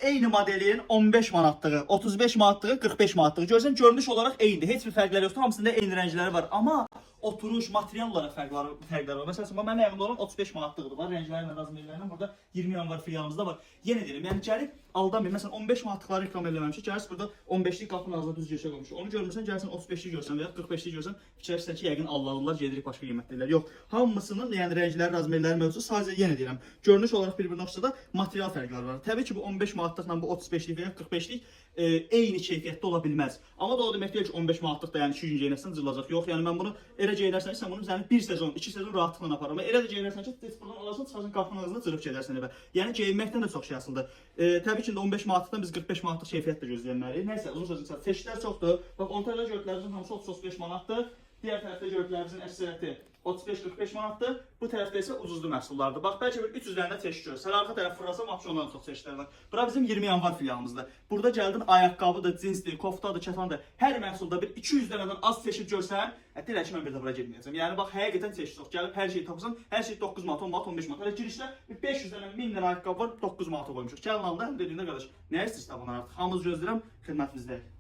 eyni modelin 15 manatlığı, 35 manatlığı, 45 manatlığı. Görürsən, görünüş olarak eynidir. Heç bir fərqləri yoxdur. Hamısında eyni rəngləri var. Amma oturuş, material olarak fərqləri var. Məsələn, mənim yanımda olan 35 manatlığıdır var. Rənglərlə, razmerlərlə. Burada 20 yanvar filialımızda var. Yenə deyirəm, yəni gəlib aldanmayın. Məsələn, 15 manatlıqları reklam eləməmişik. Gəlirsən burada 15'lik qapının ağzına düz göçə qoymuşuq. Onu görmürsən, gəlirsən 35'lik görsən və ya 45'lik görsən, fikirləşirsən ki, yəqin alırlar, gedirik başqa qiymətlərlər. Yox, hamısının yəni rəngləri, razmerləri mövzusu sadəcə yenə deyirəm. Görünüş olarak bir-birinə oxşasa da material fərqləri var. Təbii ki, bu 15 manatlıqla bu 35'lik və ya 45'lik eyni keyfiyyətdə ola bilməz. Amma da o demək deyil ki, 15 manatlıq da yəni 2 gün geyinərsən cırılacaq. Yox, yəni mən bunu elə geyinərsən ki, sən bunu sənin 1 sezon, 2 sezon rahatlıqla aparır. Elə də geyinərsən ki, heç buradan alarsan, çıxarsan qapının ağzına cırıb gedərsən evə. Yəni geyinməkdən də çox şey asılıdır. Təbii ki, 15 manatlıqdan biz 45 manatlıq keyfiyyət də gözləyənlərik. Nəysə, uzun sözün kısa, çeşidlər çoxdur. Bax, ortada gördüklərimizin hamısı 30-35 manatdır. Diğer tərəfdə gördüklərimizin əksəriyyəti 35-45 manatdır. Bu tərəfdə isə ucuzlu məhsullardır. Bax, bəlkə bir 300 dənə çeşid görürsən. Arxa tərəf fırlasam, ondan çox çeşidlər var. Bura bizim 20 yanvar filialımızdır. Burada gəldin ayaqqabıdır, cinsdir, koftadır, çatandır. Hər məhsulda bir 200 dənədən az çeşid görsən, deyirəm ki, mən bir də bura getməyəcəm. Yəni bax, həqiqətən çeşid çox. Gəlib hər şeyi tapırsan, hər şey 9 manat, 10 manat, 15 manat. Hələ girişdə 500 dənə, 1000 dənə ayaqqabı var, 9 manata qoymuşuq. Gəlin aldı, həm dediyində qardaş, nə istəyirsən bunlar artıq? Hamınızı gözləyirəm, xidmətinizdəyik.